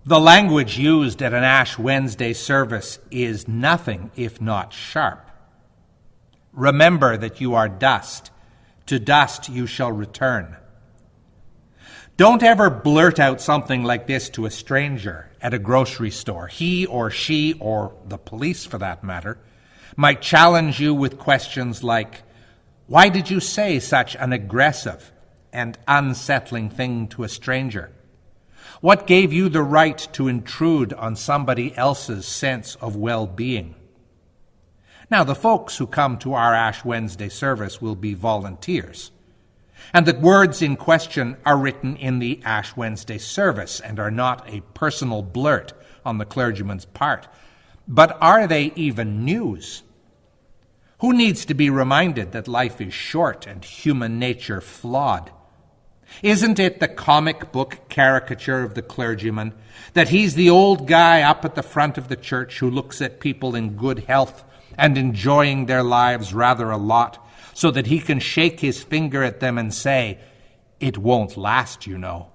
The language used at an Ash Wednesday service is nothing if not sharp. Remember that you are dust. To dust you shall return. Don't ever blurt out something like this to a stranger at a grocery store. He or she, or the police for that matter, might challenge you with questions like, "Why did you say such an aggressive and unsettling thing to a stranger? What gave you the right to intrude on somebody else's sense of well-being?" Now, the folks who come to our Ash Wednesday service will be volunteers, and the words in question are written in the Ash Wednesday service and are not a personal blurt on the clergyman's part. But are they even news? Who needs to be reminded that life is short and human nature flawed? Isn't it the comic book caricature of the clergyman, that he's the old guy up at the front of the church who looks at people in good health and enjoying their lives rather a lot, so that he can shake his finger at them and say, "It won't last, you know."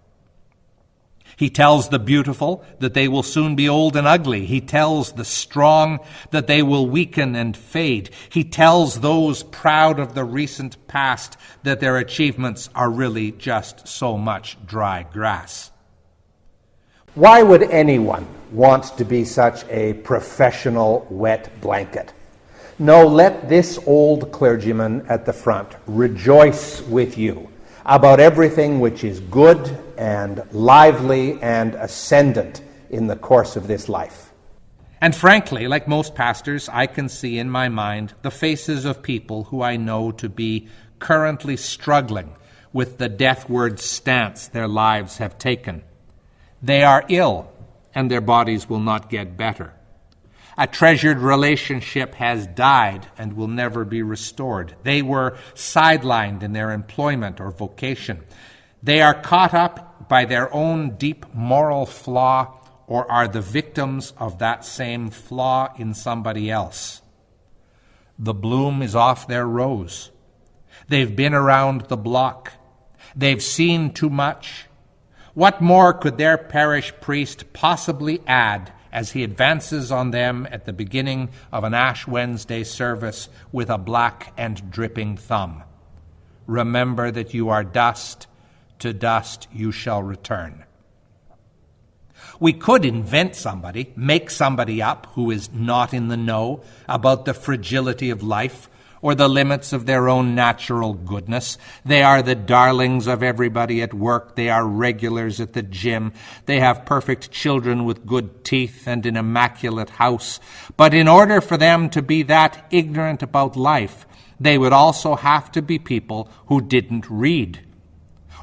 He tells the beautiful that they will soon be old and ugly. He tells the strong that they will weaken and fade. He tells those proud of the recent past that their achievements are really just so much dry grass. Why would anyone want to be such a professional wet blanket? No, let this old clergyman at the front rejoice with you about everything which is good and lively and ascendant in the course of this life. And frankly, like most pastors, I can see in my mind the faces of people who I know to be currently struggling with the deathward stance their lives have taken. They are ill, and their bodies will not get better. A treasured relationship has died and will never be restored. They were sidelined in their employment or vocation. They are caught up by their own deep moral flaw, or are the victims of that same flaw in somebody else. The bloom is off their rose. They've been around the block. They've seen too much. What more could their parish priest possibly add as he advances on them at the beginning of an Ash Wednesday service with a black and dripping thumb? Remember that you are dust, to dust you shall return. We could invent somebody, make somebody up who is not in the know about the fragility of life or the limits of their own natural goodness. They are the darlings of everybody at work. They are regulars at the gym. They have perfect children with good teeth and an immaculate house. But in order for them to be that ignorant about life, they would also have to be people who didn't read,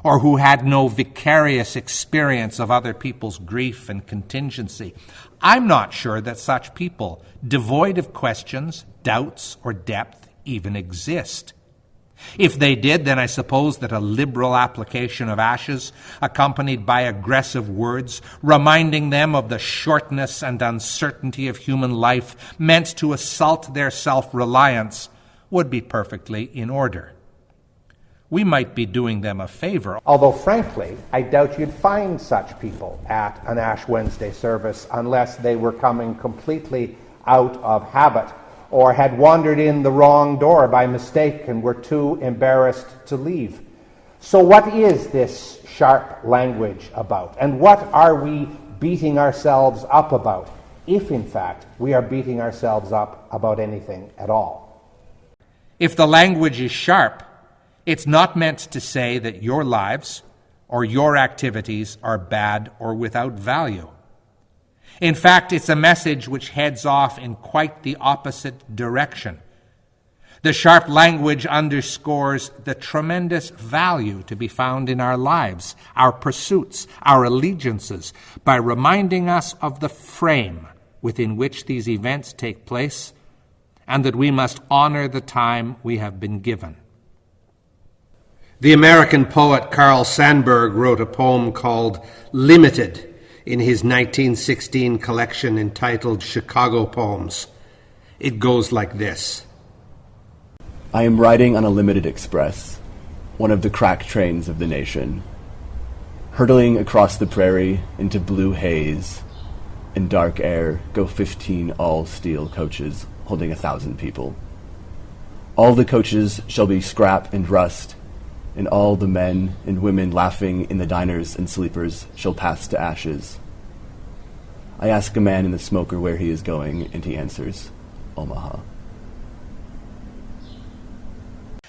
or who had no vicarious experience of other people's grief and contingency. I'm not sure that such people, devoid of questions, doubts, or depth, even exist. If they did, then I suppose that a liberal application of ashes, accompanied by aggressive words, reminding them of the shortness and uncertainty of human life, meant to assault their self-reliance, would be perfectly in order. We might be doing them a favor. Although, frankly, I doubt you'd find such people at an Ash Wednesday service unless they were coming completely out of habit or had wandered in the wrong door by mistake and were too embarrassed to leave. So what is this sharp language about? And what are we beating ourselves up about, if in fact we are beating ourselves up about anything at all? If the language is sharp, it's not meant to say that your lives or your activities are bad or without value. In fact, it's a message which heads off in quite the opposite direction. The sharp language underscores the tremendous value to be found in our lives, our pursuits, our allegiances, by reminding us of the frame within which these events take place, and that we must honor the time we have been given. The American poet Carl Sandburg wrote a poem called Limited in his 1916 collection entitled Chicago Poems. It goes like this. I am riding on a limited express, one of the crack trains of the nation. Hurtling across the prairie into blue haze and dark air go 15 all-steel coaches holding 1,000 people. All the coaches shall be scrap and rust, and all the men and women laughing in the diners and sleepers shall pass to ashes. I ask a man in the smoker where he is going, and he answers, Omaha.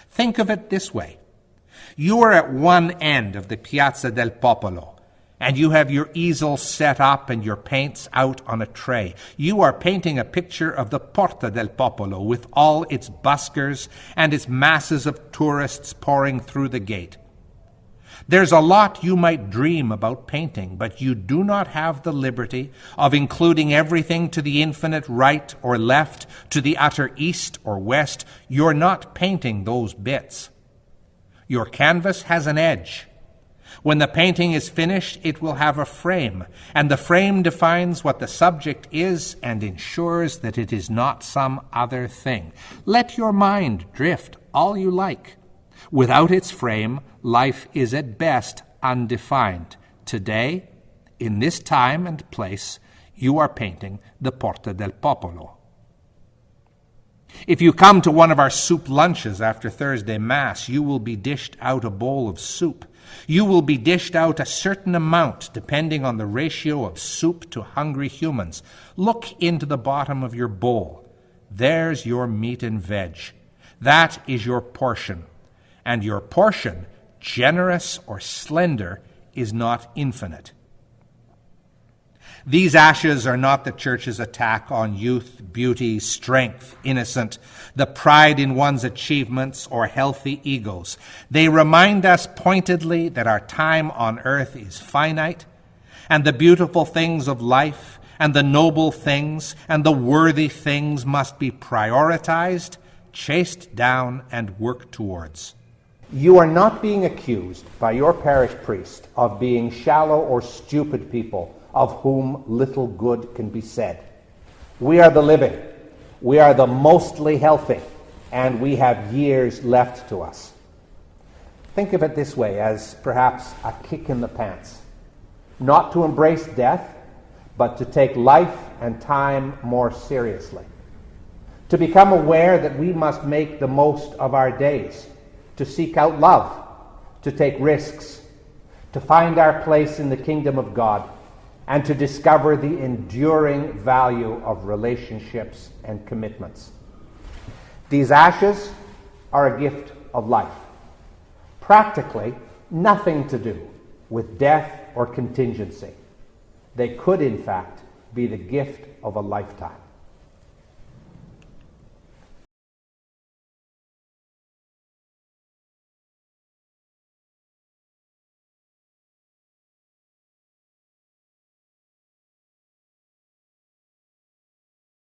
Think of it this way. You are at one end of the Piazza del Popolo, and you have your easel set up and your paints out on a tray. You are painting a picture of the Porta del Popolo with all its buskers and its masses of tourists pouring through the gate. There's a lot you might dream about painting, but you do not have the liberty of including everything to the infinite right or left, to the utter east or west. You're not painting those bits. Your canvas has an edge. When the painting is finished, it will have a frame, and the frame defines what the subject is and ensures that it is not some other thing. Let your mind drift all you like. Without its frame, life is at best undefined. Today, in this time and place, you are painting the Porta del Popolo. If you come to one of our soup lunches after Thursday Mass, you will be dished out a bowl of soup. You will be dished out a certain amount depending on the ratio of soup to hungry humans. Look into the bottom of your bowl. There's your meat and veg. That is your portion. And your portion, generous or slender, is not infinite. These ashes are not the Church's attack on youth, beauty, strength, innocent, the pride in one's achievements or healthy egos. They remind us pointedly that our time on earth is finite, and the beautiful things of life, and the noble things, and the worthy things must be prioritized, chased down, and worked towards. You are not being accused by your parish priest of being shallow or stupid people of whom little good can be said. We are the living, we are the mostly healthy, and we have years left to us. Think of it this way, as perhaps a kick in the pants. Not to embrace death, but to take life and time more seriously. To become aware that we must make the most of our days, to seek out love, to take risks, to find our place in the kingdom of God, and to discover the enduring value of relationships and commitments. These ashes are a gift of life. Practically, nothing to do with death or contingency. They could, in fact, be the gift of a lifetime.